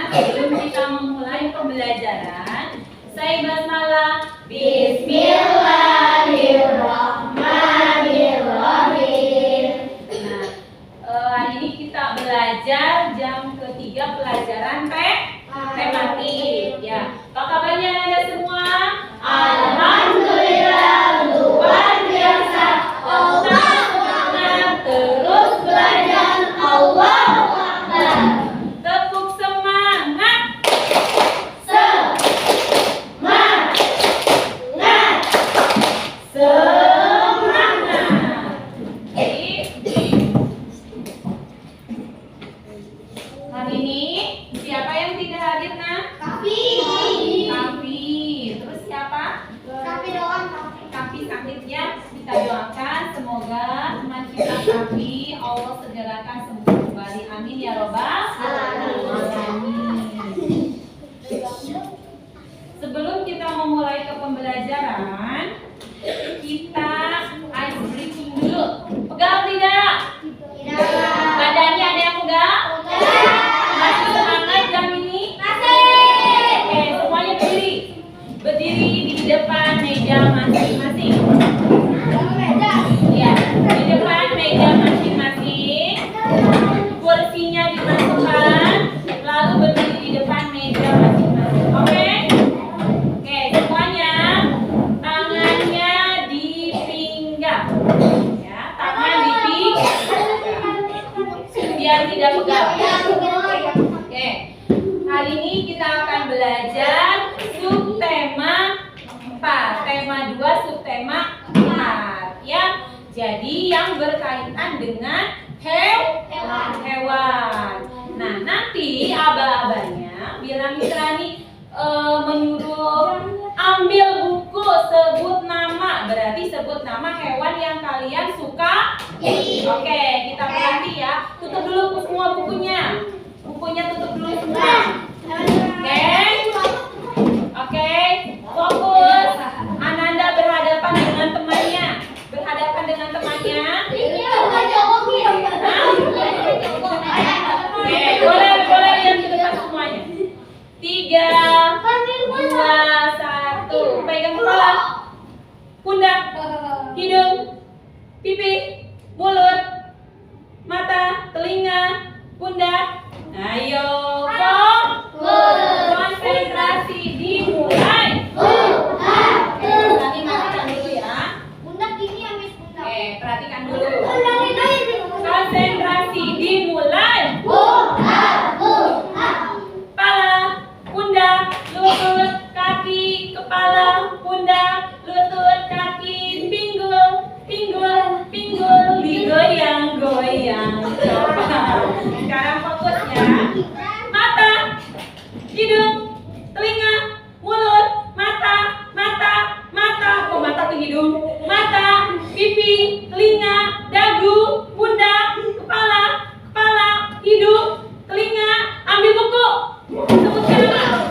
sebelum kita memulai pembelajaran, saya basmalah. Bismillahirrahmanirrahim. Nah, hari ini kita belajar jam ketiga pelajaran tematik. Ya, apa kabarnya Anda semua? Alhamdulillah, luar biasa. Allah Akbar, terus belajar. Allahu Akbar. Tepuk semangat. Semangat. Semangat. Hari ini siapa yang tidak hadir, Nah? Kafi. Terus siapa? Kafi doang. Kafi sakit ya. Kita doakan semoga teman kita Kafi Allah segerakan sembuh kembali. Amin ya robbal alamin. Sebelum kita memulai ke pembelajaran, kita ice breaking dulu. Pegal tidak? Badannya ada yang pegal? Masih semangat jam ini? Oke, semuanya berdiri. Berdiri di depan meja masing-masing. Ya, di depan meja masing-masing. Kursinya dimasukkan, lalu berdiri di depan meja masing-masing. Oke? Oke, semuanya tangannya di pinggang. Ya, tangan di pinggang. Biar tidak pegal. Oke, hari ini kita akan belajar subtema 4, tema 2, subtema 4 ya. Jadi yang berkaitan dengan hewan. Nah, nanti aba-abanya bilang Mitrani menyuruh ambil buku, sebut nama. Berarti sebut nama hewan yang kalian suka. Oke, kita berhenti ya. Tutup dulu semua bukunya. Bukunya tutup dulu semua. Oke, fokus. Ananda berhadapan dengan temannya. Berhadapan dengan temannya. Oke, boleh yang di depan semuanya. 3, 2, 1. Pegang kepala, pundak, hidung, pipi, mulut, mata, telinga, pundak. Ayo, konsentrasi dimulai. Tadi matikan dulu ya. Oke, perhatikan dulu. Konsentrasi dimulai. Kepala, pundak, lutut, kaki, kepala, pundak, lutut, kaki, pinggul, digoyang-goyang. Sekarang fokus ya. Mata, hidung, telinga, mulut, mata. Kok mata ke hidung? Mata, pipi, telinga, dagu, pundak, kepala, hidung, telinga. Ambil buku. Sebutkan nama.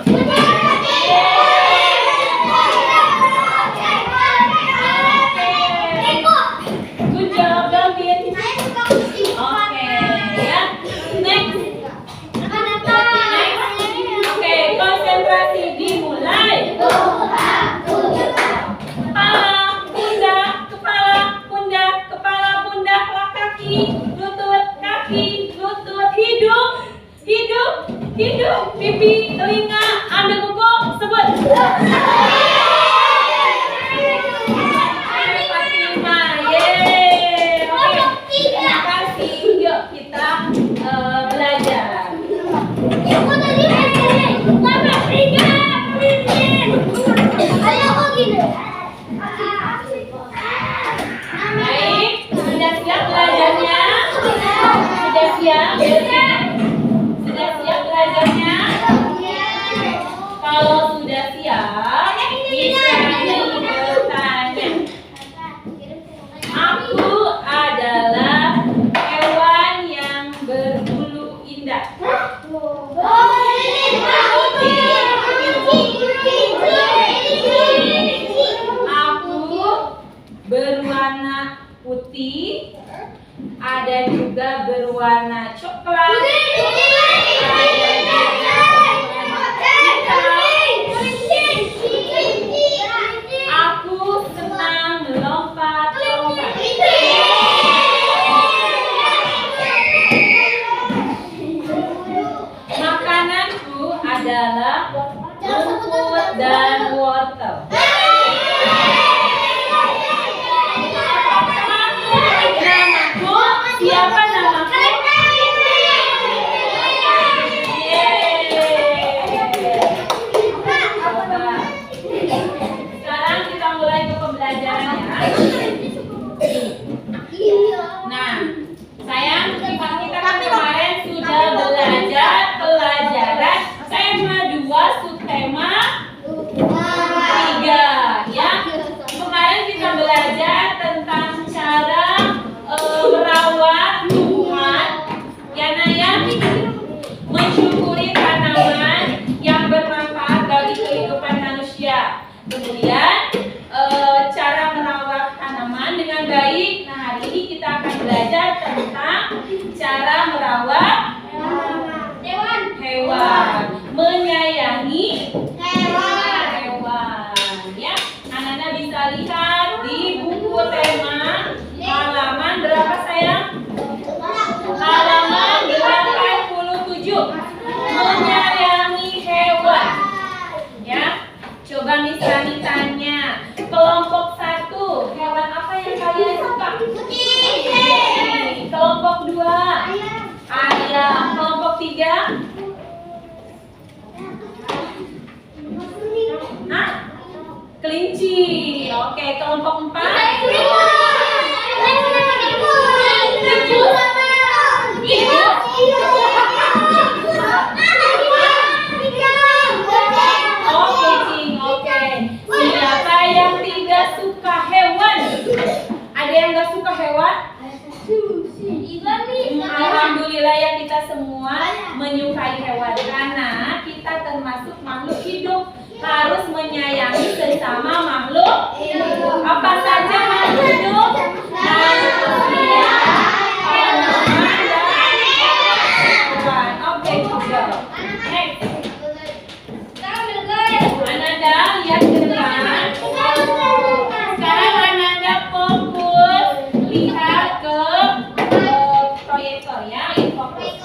Good job, Gavin. Oke, ya. Next. Oke, konsentrasi dimulai. Kepala, pundak, kaki, lutut, hidung, pipi, telinga. Ambil buku, sebut. Fatima, yeay. Oke, terima kasih. Yuk kita belajar. Baik, sudah siap belajarnya? Sudah siap? Sudah siap belajarnya? Kalau sudah siap, bisa bertanya. Aku adalah hewan yang berbulu indah. Aku berwarna putih, ada juga berwarna coklat, ada juga adalah rumput dan wortel. Namaku, siapa namaku? Sekarang kita mulai ke pembelajarannya. Nah, sayang, kita kan kemarin sudah belajar pelajaran tema 2, subtema 3, ya. Kemarin kita belajar tentang cara merawat tumbuhan, ya Naya, mensyukuri tanaman yang bermanfaat bagi kehidupan manusia. Kemudian cara merawat tanaman dengan baik. Nah, hari ini kita akan belajar tentang cara merawat hewan, menyayangi hewan, ya. Anak-anak bisa lihat di buku tema halaman berapa sayang? Halaman 87. Menyayangi hewan, ya. Coba misalnya tanya, kelompok 1, hewan apa yang kalian suka? Kelompok 2, ayam. Kelompok 3, kelinci. Oke, kelompok 4, siapa yang tidak suka hewan? Ada yang nggak suka hewan? Alhamdulillah ya, kita semua menyukai hewan karena kita termasuk makhluk hidup, harus menyayangi sesama makhluk hidup. Apa saja makhluk hidup? Manusia, tanaman, dan hewan. Oke, juga. Next. Ananda lihat ke depan. Sekarang Ananda fokus lihat ke proyektor, ya. Fokus.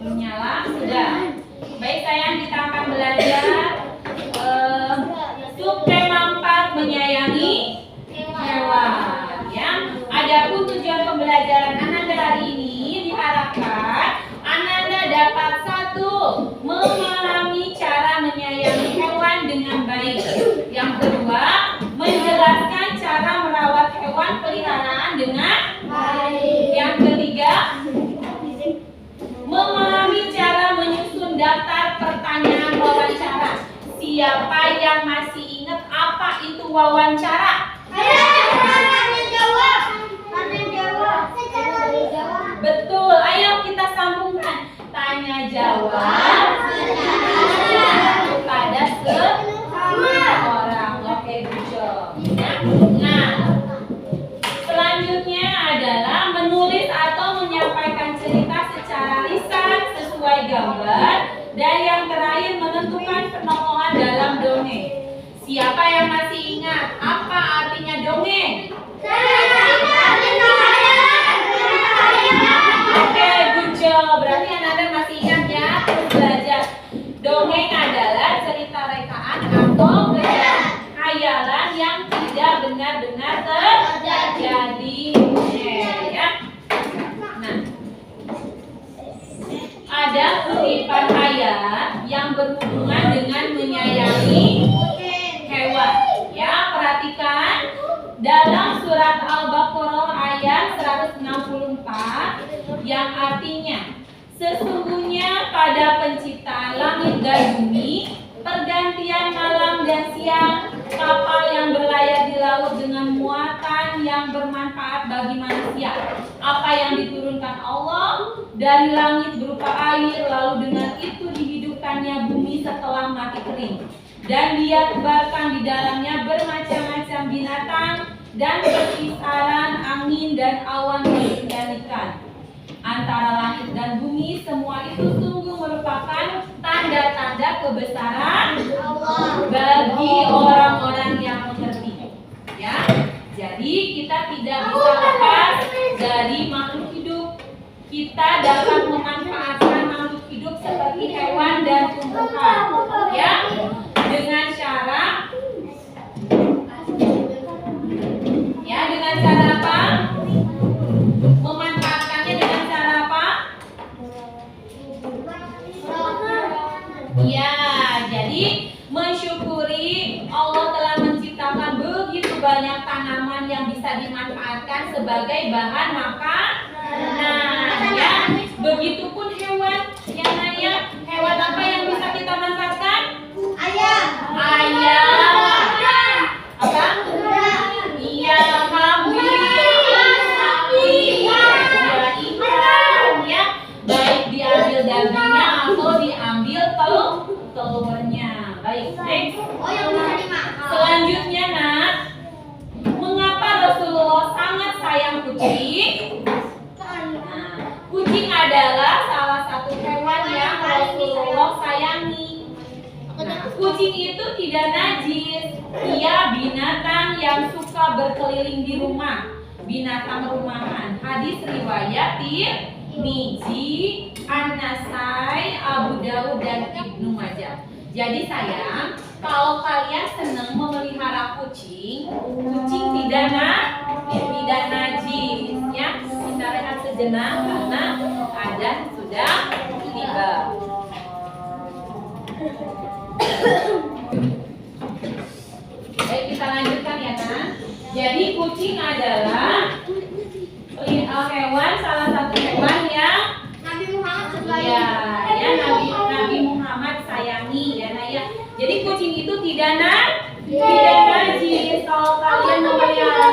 Belum nyala? Sudah. Baik sayang, kita akan belajar subtema 4, menyayangi hewan, ya. Adapun tujuan pembelajaran Ananda hari ini diharapkan Ananda dapat 1, memahami cara menyayangi hewan dengan baik. Yang kedua, menjelaskan cara merawat hewan peliharaan dengan baik. Yang ketiga, memahami cara menyusun daftar pertanyaan wawancara. Siapa yang masih ingat apa itu wawancara? Betul, ayo kita sambungkan. Tanya jawab pada semua orang. Oke, good job. Nah, selanjutnya adalah menulis atau menyampaikan cerita secara lisan sesuai gambar. Dan yang terakhir, menentukan penokohan dalam dongeng. Siapa yang masih ingat apa artinya dongeng? Oke, good job. Berarti Ananda masih ingat, ya. Terus belajar. Dongeng adalah cerita rekaan atau khayalan yang tidak benar-benar terjadi, ya. Nah, ada kutipan ayat yang berhubungan dengan menyayangi hewan, ya. Perhatikan dalam surat Al-Baqarah ayat 164 yang artinya, sesungguhnya pada penciptaan langit dan bumi, pergantian malam dan siang, kapal yang berlayar di laut dengan muatan yang bermanfaat bagi manusia. Apa yang diturunkan Allah dari langit berupa air, lalu dengan itu dihidupkannya bumi setelah mati kering. Dan Dia tebarkan di dalamnya bermacam-macam binatang dan perkisaran angin dan awan dikendalikan. Antara langit dan bumi, semua itu sungguh merupakan tanda-tanda kebesaran Allah bagi orang-orang yang mengerti. Jadi kita tidak bisa lepas dari makhluk hidup. Kita dapat memanfaatkan makhluk hidup seperti hewan dan tumbuhan, ya, dengan cara apa? Memanfaatkannya dengan cara apa? Ya, jadi mensyukuri Allah telah menciptakan begitu banyak tanaman yang bisa dimanfaatkan sebagai bahan makanan, ya. Begitupun hewan, ya Naya. Hewan apa yang bisa kita manfaatkan? Ayam. Apa? Iya, kambing, sapi, ikan, ya. Baik diambil dagingnya atau diambil telurnya. Baik, next. Oh, yang bisa dimakan. Selanjutnya, Nak, mengapa Rasulullah sangat sayang kucing? Nah, kucing adalah salah satu hewan yang Rasulullah sayangi. Nah, kucing itu tidak najis. Ia binatang yang suka berkeliling di rumah, binatang rumahan. Hadis riwayat Tirmidzi, An-Nasai, Abu Dawud dan Ibnu Majah. Jadi sayang, kalau kalian senang memelihara kucing, kucing tidak najis, ya. Kita rehat sejenak karena adzan sudah tiba. Baik, kita lanjutkan ya kan. Jadi kucing adalah hewan, salah satu hewan yang Nabi Muhammad sukai. ya Nabi Muhammad sayangi, ya Naya. Jadi kucing itu tidak najis. Kalau kalian memelihara,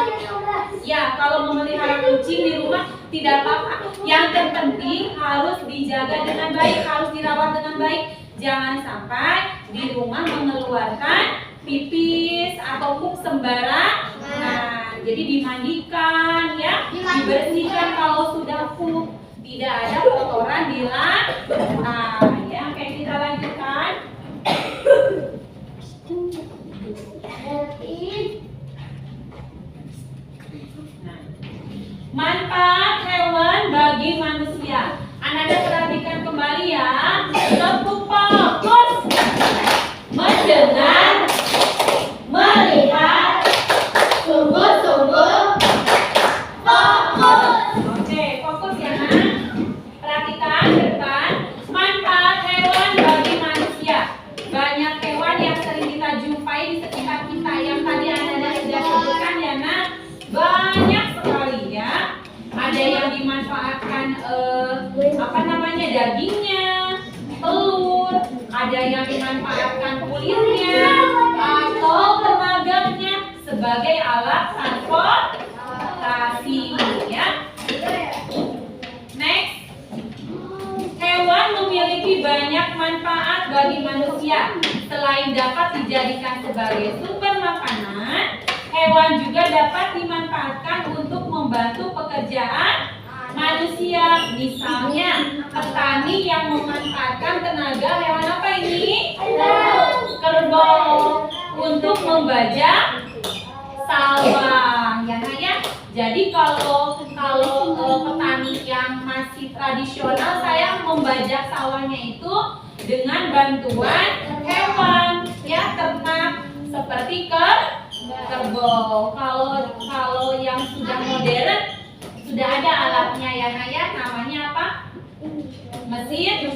ya, kalau memelihara kucing di rumah tidak apa-apa. Yang terpenting harus dijaga dengan baik, harus dirawat dengan baik. Jangan sampai di rumah mengeluarkan pipis atau pup sembarangan. Nah, jadi dimandikan, ya, dibersihkan kalau sudah pup, tidak ada kotoran di lantai, ya. Oke, kita lanjutkan. Nah, manfaat hewan bagi manusia. Anda perhatikan kembali ya. Tepuk fokus. Mendengar, melihat, sungguh-sungguh fokus. Oke, fokus ya, Nak. Perhatikan depan. Manfaat hewan bagi manusia. Banyak hewan yang sering kita jumpai di sekitar kita yang tadi Anda sudah sebutkan ya, Nak. Banyak sekali, ya. Ada yang dimanfaatkan dagingnya, telur, ada yang dimanfaatkan kulitnya atau tenaganya sebagai alat transportasi, ya. Next, hewan memiliki banyak manfaat bagi manusia. Selain dapat dijadikan sebagai sumber makanan, hewan juga dapat dimanfaatkan untuk membantu pekerjaan manusia. Misalnya, petani yang memanfaatkan tenaga hewan apa ini? Kerbau untuk membajak sawah, ya Nak, ya. Jadi kalau petani yang masih tradisional, saya membajak sawahnya itu dengan bantuan hewan, ya, ternak seperti kerbau. Kalau yang sudah modern, sudah ada alatnya ya Nak, ya. Namanya apa? Mesin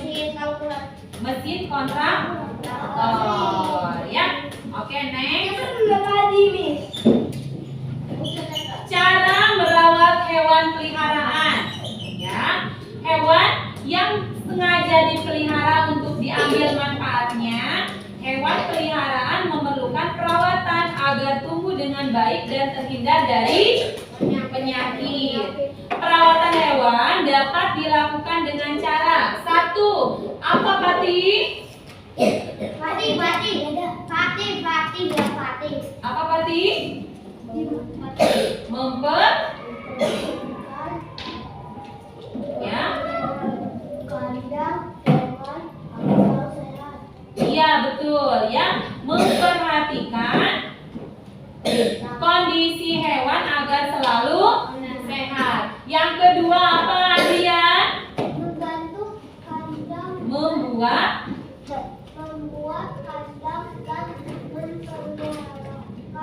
kontraktor, ya. Oke, next. Cara merawat hewan peliharaan, ya. Hewan yang sengaja dipelihara untuk diambil manfaatnya. Hewan peliharaan memerlukan perawatan agar tumbuh dengan baik dan terhindar dari penyakit. Perawatan hewan dapat dilakukan dengan cara: 1. Apa, Pati? Apa, Pati? Ya. Iya, betul, ya. Memperhatikan Kondisi hewan agar selalu sehat. Yang kedua apa, Adrian? Membantu kandang Membuat kandang dan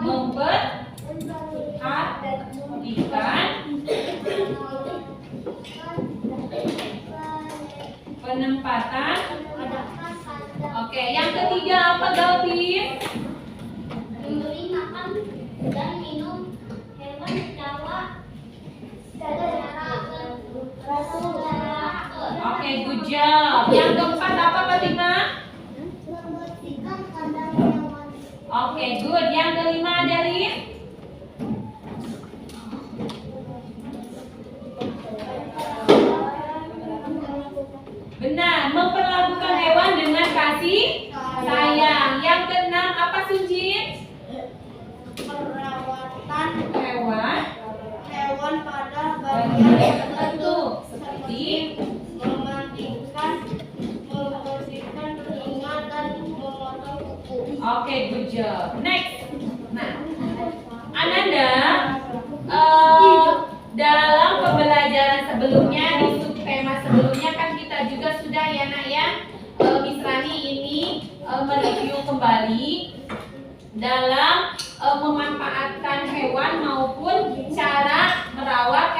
memperhatikan penempatan. Oke, yang ketiga apa, Galvin? memberi makan dan minum hewan secara Oke, good job. Yang keempat apa, Fatima? membersihkan kandang hewan. Oke, good. Yang kelima, Adeline? Benar, memperlakukan hewan dengan kasih sayang. Yang keenam apa, Sunjin? Perawatan Hewan pada bagian tertentu seperti memandikan, membersihkan telinga dan memotong kuku. oke, good job. Next. Nah, Ananda, dalam pembelajaran sebelumnya di subtema sebelumnya kan kita juga sudah ya nak ya, Miss Rani ini mereview kembali dalam memanfaatkan hewan maupun cara merawat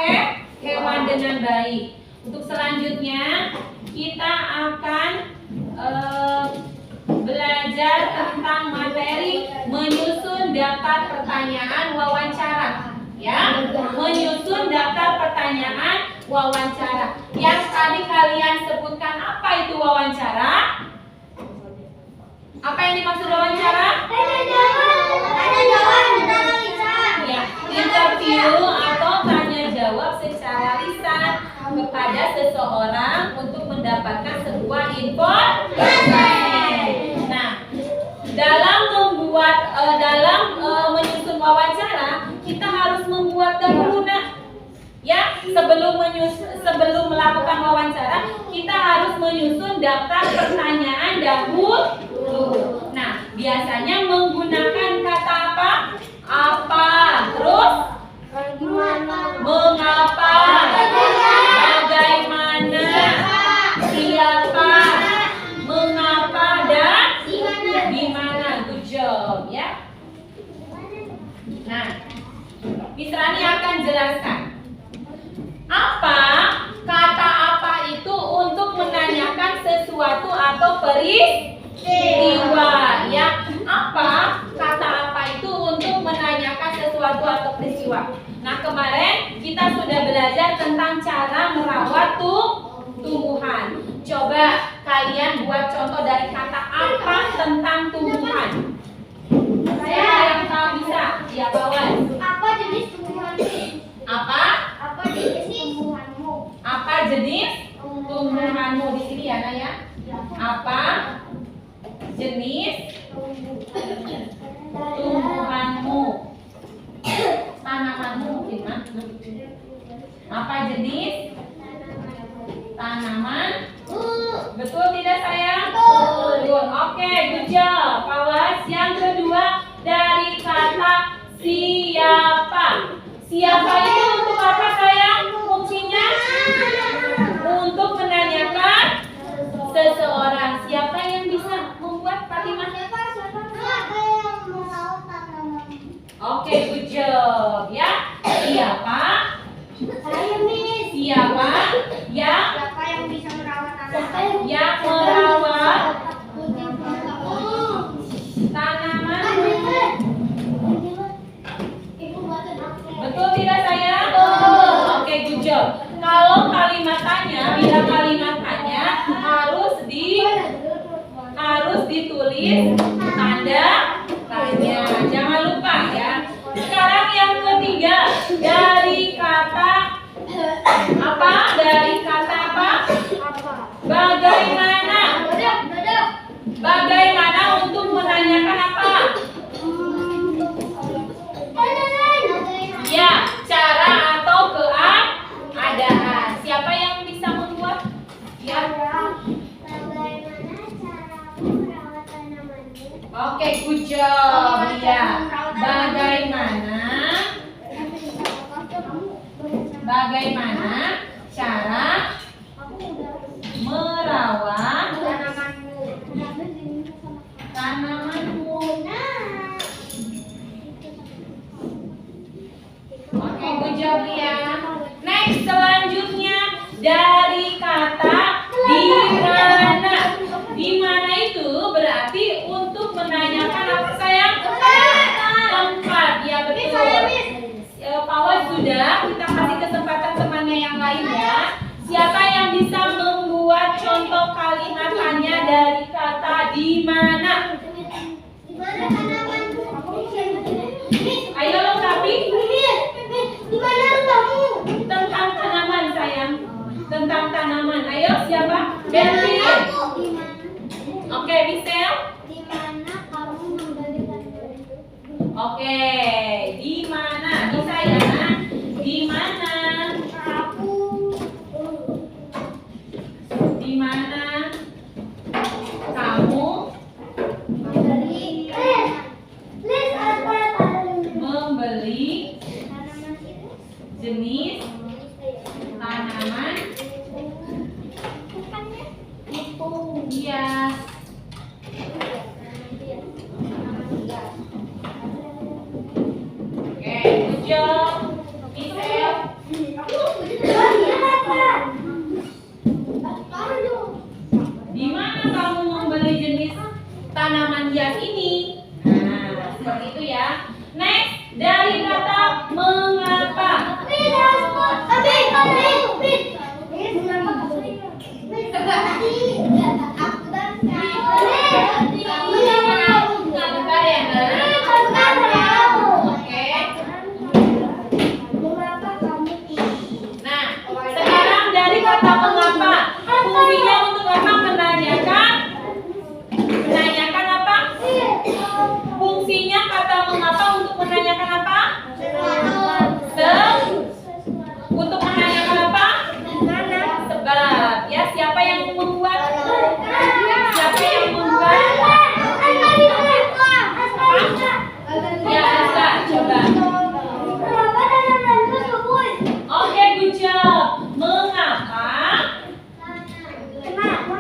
hewan dengan baik. Untuk selanjutnya kita akan belajar tentang materi menyusun daftar pertanyaan wawancara. Ya, menyusun daftar pertanyaan wawancara. Yang tadi kalian sebutkan apa itu wawancara? Apa yang dimaksud wawancara? Ya, interview atau tanya jawab secara lisan kepada seseorang untuk mendapatkan sebuah informasi. Nah, dalam menyusun wawancara kita harus membuat dahulu nah. Ya, sebelum melakukan wawancara kita harus menyusun daftar pertanyaan dahulu. Nah, biasanya menggunakan kata apa? Apa, terus mengapa, bagaimana, siapa, mengapa, dan di mana. Good job ya. Nah, Miss Rani akan jelaskan apa kata apa itu untuk menanyakan sesuatu atau peristiwa ya. Apa kata apa itu untuk menanyakan sesuatu atau peristiwa. Nah, kemarin kita sudah belajar tentang cara merawat tumbuhan. Coba kalian buat contoh dari kata apa tentang tumbuhan. Saya yang tahu bisa? Ya, Bawan. Apa jenis tumbuhanmu? Apa? Apa jenis tumbuhanmu? Apa jenis tumbuhanmu di sini ya, Naya? Apa jenis tumbuhanmu? Tanamanmu mungkin, Mas. Apa jenis tanaman? Betul tidak, sayang? Betul. Oke, good job. Awas. Yang kedua dari kata siapa. Siapa itu untuk apa, sayang? Fungsinya untuk menanyakan seseorang. Siapa yang bisa membuat, Fatimah? Siapa yang merawat tanaman? Oke, good job ya. Siapa? Saya, Miss. Siapa yang Siapa yang bisa merawat tanaman? merawat tanaman? Betul tidak, sayang? Oke, good job. Kalau kalimat tanya, bila kalimat tanya harus ditulis tanda tanya. Jangan lupa ya. Sekarang yang ketiga dari kata apa? Dari kata apa? Bagaimana? Bagaimana untuk menanyakan apa? Ya, cara atau keadaan. Siapa yang bisa membuat? Ya. Bagaimana cara merawat tanamanmu? Oke, good job. Ya. Bagaimana cara merawat tanamanmu? Oke, good job ya. Next, selanjutnya dari kata di mana. Di mana itu berarti untuk menanyakan apa sayang? Tempat. Ya betul. Pawas sudah, kita kasih kesempatan temannya yang lain ya. Siapa yang bisa membuat contoh kalimat tanya dari kata di mana? Ayo lengkapi. Dimana rumahmu? Tentang tanaman sayang. Tentang tanaman. Ayo siapa? Berlin. Oke, Michelle. Dimana kamu memberikan itu? Oke, di mana? Bisa ya? Di mana? Aku. Di mana kamu Memberi. Les apa membeli tanaman itu? jenis tanaman Bukannya? hias? Oke, good job. Michelle. Di mana kamu membeli jenis tanaman hias ini? Nah, seperti itu ya. Next, dari kata mengapa. Bentar ya, Nak. Oke. Nah, sekarang dari kata mengapa. Fungsinya untuk apa? Menanyakan. Menanyakan apa? Fungsinya kata mengapa untuk menanyakan apa? Untuk menanyakan apa? Sebab. Ya, siapa yang membuat? Siapa yang membuat? Ya, Asa, coba. Oke, good job. Mengapa? Mengapa?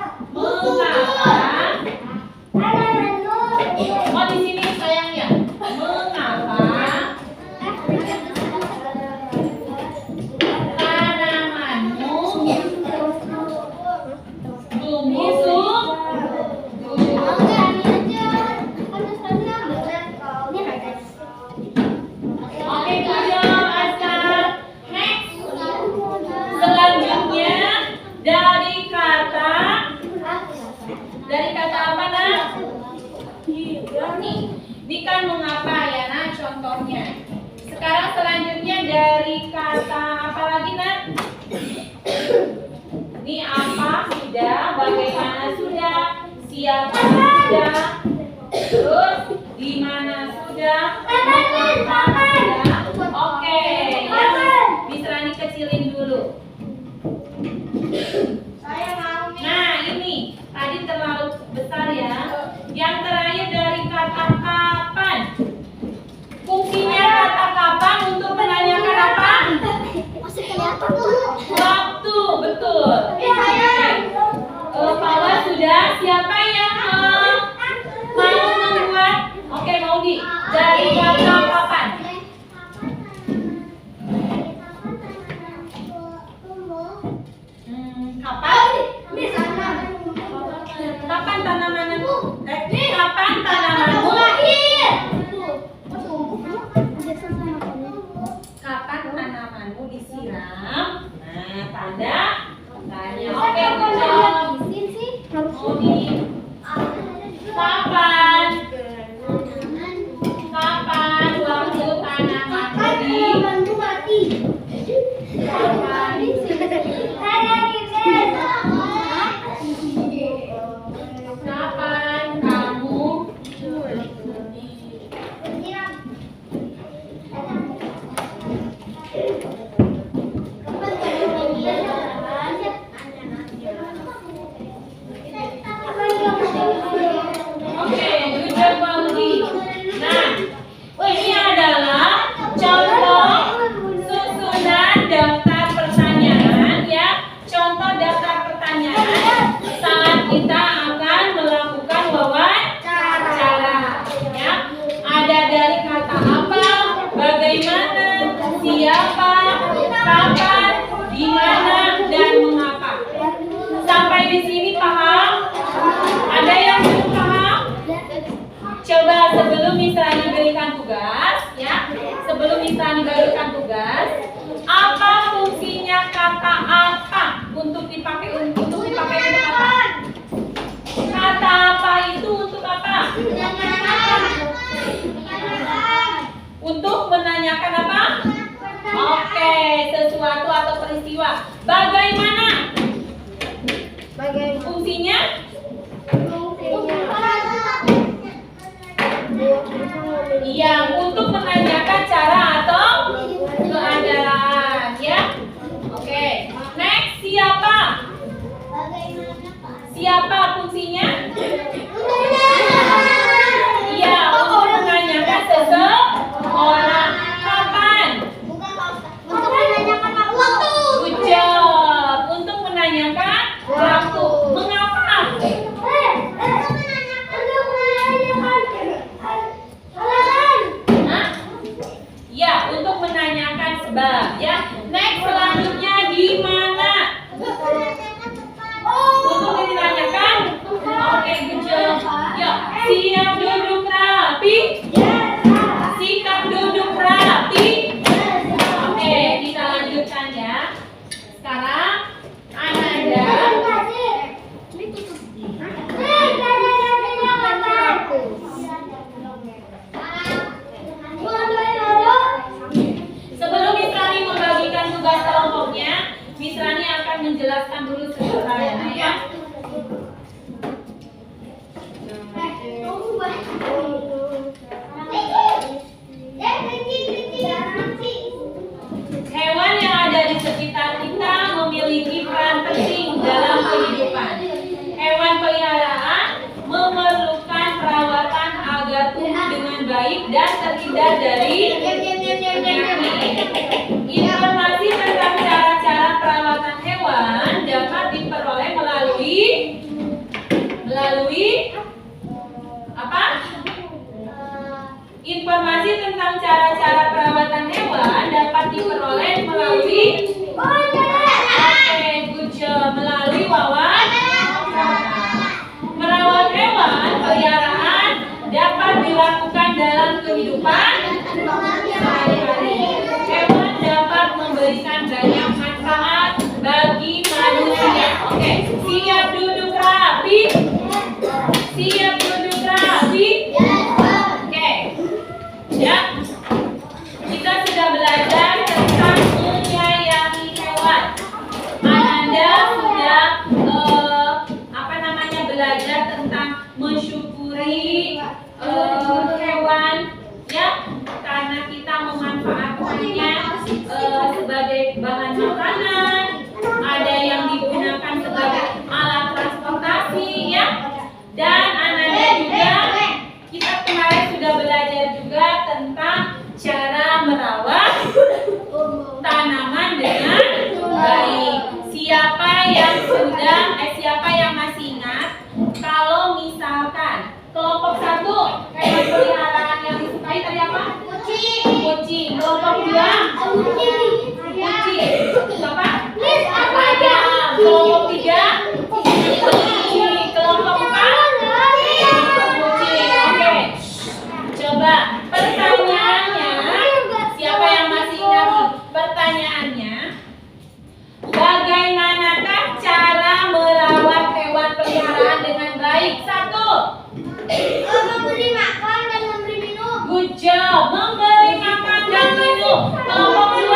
Oh, di sini sayang ya. Mengapa tanamanmu tumbuh subur? Oke, good job, Asa. Next. Selanjutnya dari kata apa, Nak? Ini kan mengapa ya, Nak, contohnya. Sekarang selanjutnya dari kata apa lagi, Nak? Ini apa sudah, bagaimana sudah, siapa sudah, terus di mana sudah, mengapa sudah. Oke, yang Bisrani kecilin dulu. Nah, ini tadi terlalu besar ya. Yang terakhir dari kata kapan. Fungsinya kata kapan untuk menanyakan apa? Waktu, betul. Paula sudah. Siapa yang mau membuat memberikan tugas, ya. Sebelum Mistrani bagikan tugas, apa fungsinya kata apa untuk dipakai untuk apa? Kata apa itu untuk apa? Untuk menanyakan apa? Oke, sesuatu atau peristiwa. Bagaimana? Fungsinya? Iya, untuk menanyakan cara atau keadaan, ya. Oke, next siapa? Siapa fungsinya? Iya, untuk menanyakan seseorang. Kapan? Good job. Untuk menanyakan waktu. Mengapa? Ya, untuk menanyakan sebab, ya. Next, selanjutnya di mana? Untuk ditanyakan? Oke, good job. Yuk, siap duduk rapi. Sikap duduk rapi. Oke, kita lanjutkan ya. Sekarang Ananda sebelum Mistrani membagikan tugas kelompoknya, Mistrani akan menjelaskan dulu sebenarnya, ya. Hewan yang ada di sekitar kita memiliki peran penting dalam kehidupan. Hewan peliharaan memerlukan perawatan agar tumbuh dengan baik dan terhindar dari penyakit. Informasi tentang cara-cara perawatan hewan dapat diperoleh melalui apa? Informasi tentang cara-cara perawatan hewan dapat diperoleh melalui good job, melalui wawancara. Merawat hewan peliharaan dapat dilakukan dalam kehidupan sehari-hari. Hewan dapat memberikan banyak manfaat bagi manusia. Oke, siap duduk rapi. Siap duduk rapi. Oke. Ya. Kita sudah belajar tentang menyayangi hewan. Ananda sudah belajar tentang mensyukuri hewan, ya, karena kita memanfaatkannya sebagai bahan makanan. Ada yang digunakan sebagai alat transportasi, ya. Dan Ananda juga, kita kemarin sudah belajar juga tentang cara merawat tanaman dengan baik. Siapa yang masih ingat kalau misalkan kelompok 1 hewan peliharaan yang disukai tadi apa? Kucing. Kelompok 2 kucing. Apa? Ayam. Kelompok 3 kucing. Kelompok 4 kucing. Oke. Coba pertanyaannya, siapa yang masih ingat nih? Pertanyaannya, bagaimanakah cara merawat hewan peliharaan dengan baik? 1. Memberi makan dan memberi minum. Good job. Memberi makan dan minum. Kelompok 2.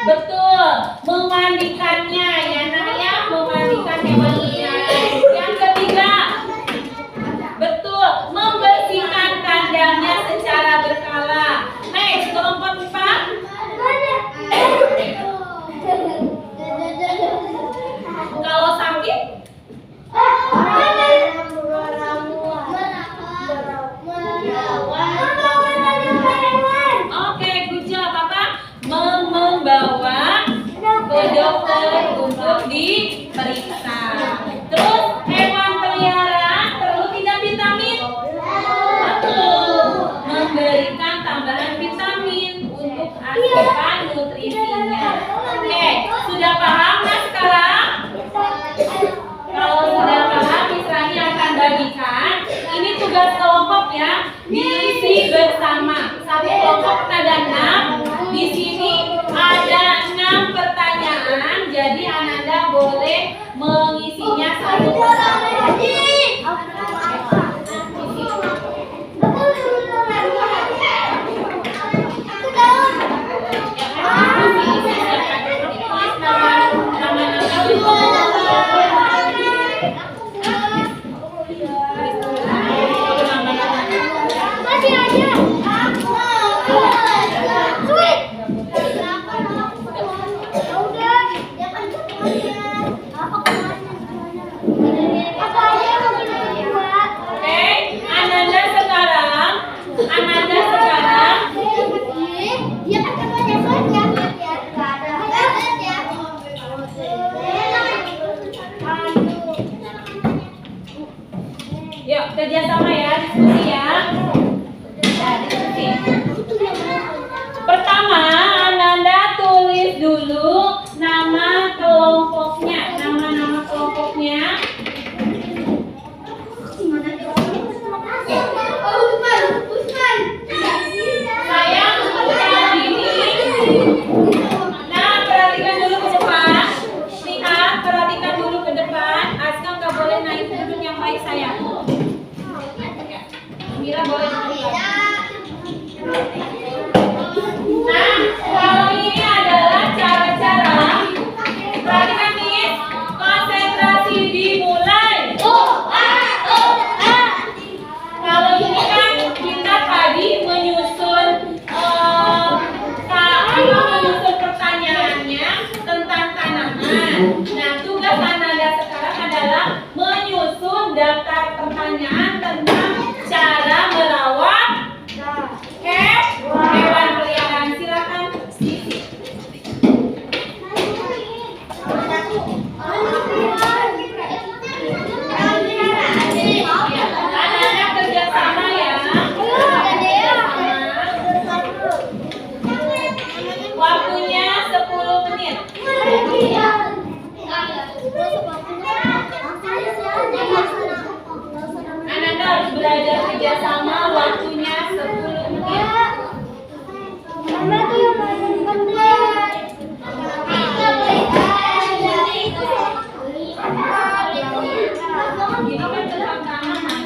Betul. Memandikannya, ya nak, ya. Memandikan hewan peliharaan. Yang ketiga. Betul. Membersihkan kandangnya secara berkala. Next, kelompok 4. Kalau sakit, oke, good job, apa? Membawa ke dokter kelompoknya diisi bersama. Satu kelompok ada 6. Di sini ada 6 pertanyaan. Jadi Ananda boleh mengisinya satu persatu. Yuk, kerjasama ya, diskusi ya. Nah, diskusi. Pertama, Ananda tulis dulu nama kelompoknya, nama-nama kelompoknya. Saya bukan ini. Nah, perhatikan dulu ke depan. Lihat, perhatikan dulu ke depan. Aska nggak boleh naik duduk yang baik saya. Mira boleh duduk. Nah, kalau ini adalah cara-cara. Perhatikan nih, konsentrasi dimulai. Kalau ini kan kita tadi menyusun menyusun pertanyaannya tentang tanaman. Nah, tugas Ananda sekarang adalah menyusun daftar pertanyaan tentang cara merawat hewan peliharaan. Silakan. Ananda kerjasama ya. Waktunya 10 menit. Ananda harus belajar kerjasama, waktunya 10 menit. Ini kan tentang tanaman.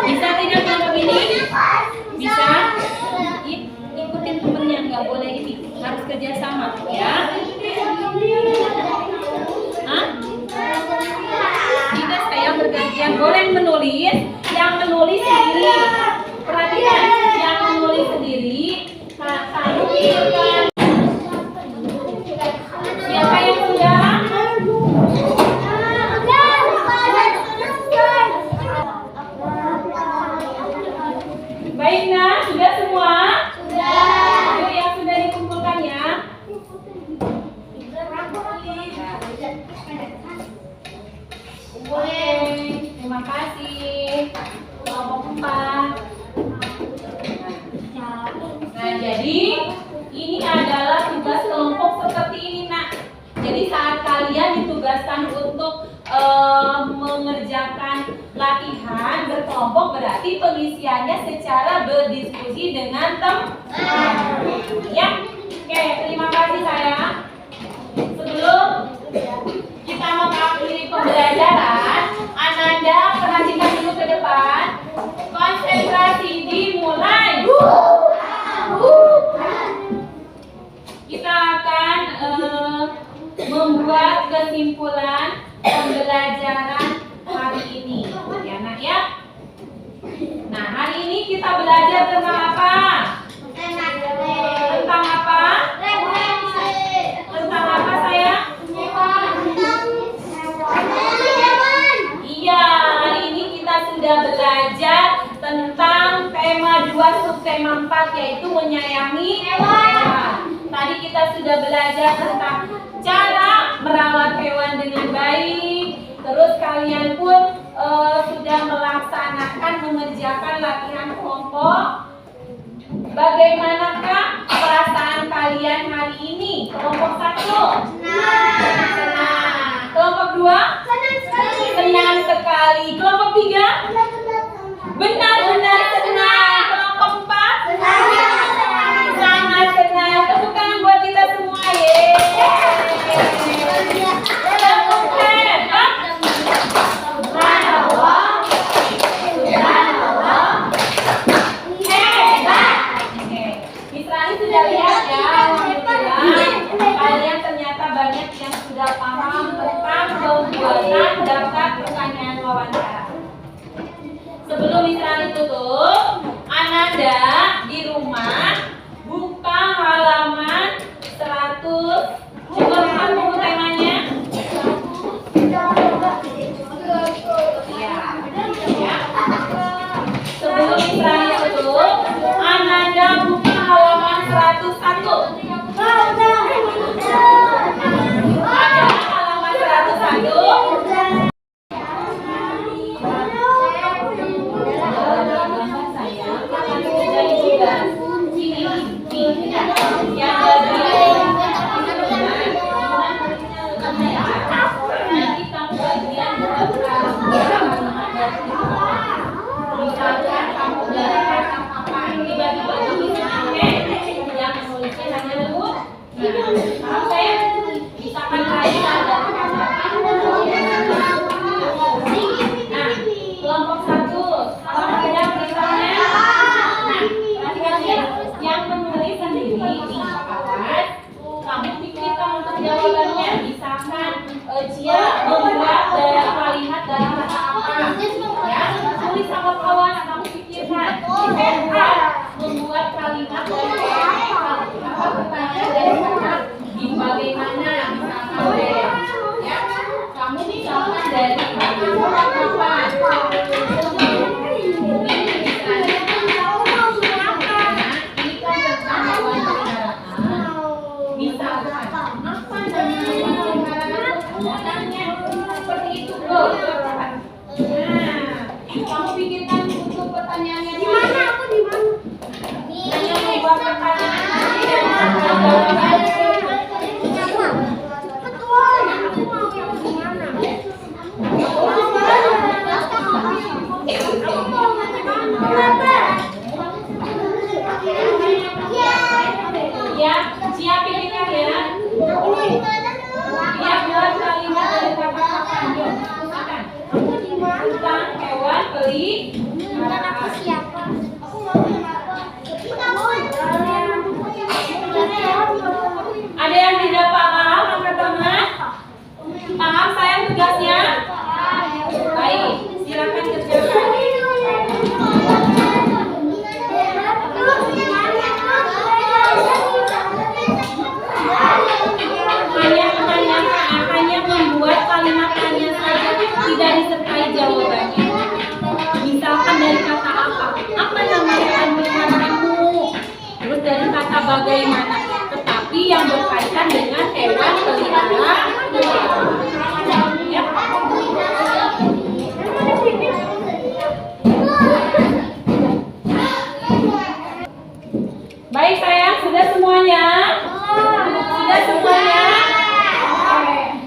Bisa tidak kelompok ini? Bisa? Ikutin temennya, nggak boleh ini. Harus kerjasama, ya. Hah? Tidak, saya bergantian. Boleh menulis, yang menulis sendiri. Perhatikan, yang menulis sendiri. Kamu pilihkan. Siapa yang sudah? Baik, nah, sudah semua? Sudah. Yuk, yang sudah dikumpulkan ya. Oke, terima kasih. Kelompok 4. Nah, jadi ini adalah tugas kelompok seperti ini, nak. Jadi saat kalian ditugaskan untuk mengerjakan latihan berkelompok, berarti pengisiannya secara berdiskusi dengan teman. Ya, oke, terima kasih sayang. Sebelum kita mengakhiri pembelajaran, Ananda perhatikan dulu ke depan. Konsentrasi dimulai. Kita akan membuat kesimpulan pembelajaran hari ini, ya nak ya. Nah, hari ini kita belajar tentang apa? Tentang apa? Tentang apa sayang? yaitu menyayangi hewan. Tadi kita sudah belajar tentang cara merawat hewan dengan baik. Terus kalian pun sudah melaksanakan mengerjakan latihan kelompok. Bagaimanakah perasaan kalian hari ini? Kelompok 1 senang. Kelompok 2 senang sekali. Kelompok 3 benar-benar senang. Kelompok 4 sangat senang. Tepuk tangan buat kita semua. Sudah lihat ya, alhamdulillah kalian ternyata banyak yang sudah paham tentang pembuatan daftar pertanyaan wawancara. Sebelum Israel tutup, Ananda di rumah buka halaman 100. Coba lihat buku temanya. Ya. Sebelum Israel tutup, Ananda buka halaman 101. Ada halaman 101. Nanti kamu bagian misalkan kamu belajar apa dibagi-bagi di sini, yang menulisnya hanya lembut. Nah, saya misalkan kalian ada. Nah, kelompok 1 kalau ada misalnya, nah perhatikan ya, yang menulis sendiri di atas, kamu pikirkan untuk jawabannya. Misalkan Cia membuat dari kalimat dari kata apa, ya tulis sama kawan, kamu pikirkan membuat kalimat dari apa, pertanyaan dari kata di bagaimana, misalkan ya kamu misalkan dari kalimat apa. Kamu pikirkan untuk pertanyaannya di mana? Aku di mana? Hanya membuat pertanyaan. Ya, siap pikirkan ya. Ya, buat kalimat dari kata-kata. Tentang hewan peliharaan. Aku siapa? Ada yang tidak paham, teman-teman? Paham sayang tugasnya? Baik, silakan kerjakan. Hanya membuat kalimat-kalimat saja, tidak disertai jawabannya. Misalkan dari kata apa? Apa namanya peliharaanmu? Terus dari kata bagaimana? Tetapi yang berkaitan dengan hewan peliharaan. Ya. Baik sayang, sudah semuanya? Sudah semuanya?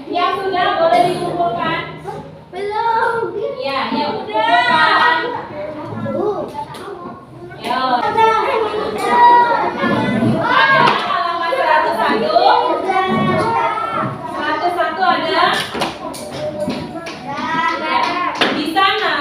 Yang sudah boleh dikumpulkan? Belum. Ya, yang kumpulkan. Ya. Ada halaman 101. 101 ada. Di sana,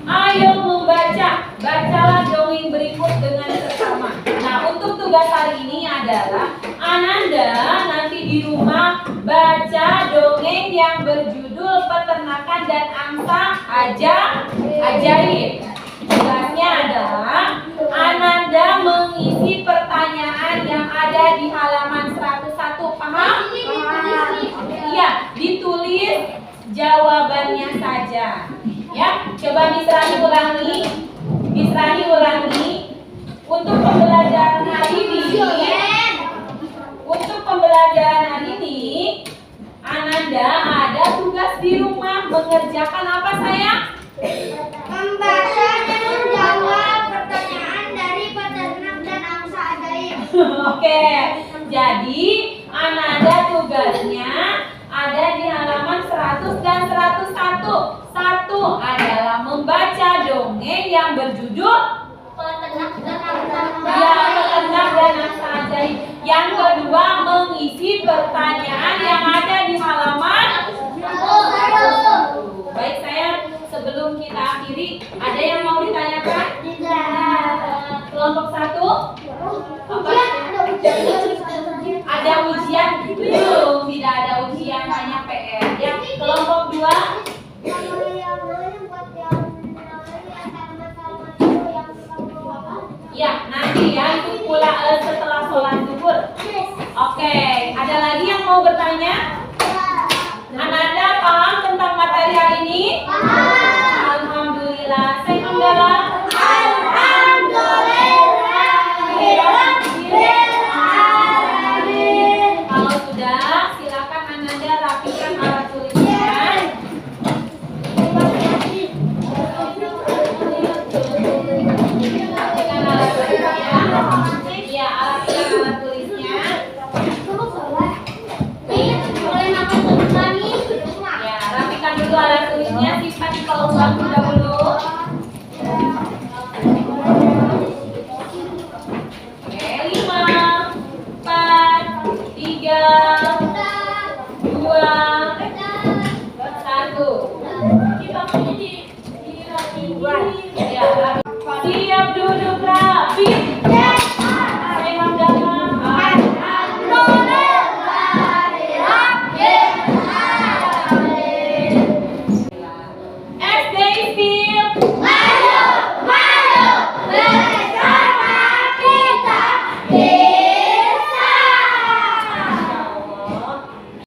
ayo membaca. Bacalah dongeng berikut dengan seksama. Nah, untuk tugas hari ini adalah Ananda nanti di rumah baca dongeng yang berjudul Peternakan dan Angsa Ajaib. Tugasnya adalah Ananda mengisi pertanyaan yang ada di halaman 101. Paham? Iya, ditulis jawabannya saja. Ya, coba Misrani ulangi. Untuk pembelajaran untuk pembelajaran hari ini, Ananda ada tugas di rumah. Mengerjakan apa sayang? Membaca dan menjawab pertanyaan dari peternak dan angsa ajaib. Oke, jadi Ananda tugasnya ada di halaman 100 dan 101. Satu adalah membaca dongeng yang berjudul Peternak dan angsa Peternak dan Angsa Ajaib. Yang kedua, mengisi pertanyaan yang ada di halaman. Baik sayang, sebelum kita akhiri, ada yang mau ditanyakan? Kelompok 1? Ada ujian? Belum, tidak ada ujian, hanya PR. Yang kelompok 2? Ya, nanti ya, itu pula setelah sholat zuhur. Oke, ada lagi yang mau bertanya? Ananda paham tentang materi hari ini? Alhamdulillah. Saya Hamdala. Kalau sudah, silakan Ananda rapikan alat tulisnya. Rapikan alat tulisnya. Iya, rapikan alat tulisnya. Ya, rapikan dulu alat tulisnya. Simpan di kolom waktu dahulu. Oke, 5, 4, 3, 2, 1. Ya, siap duduk.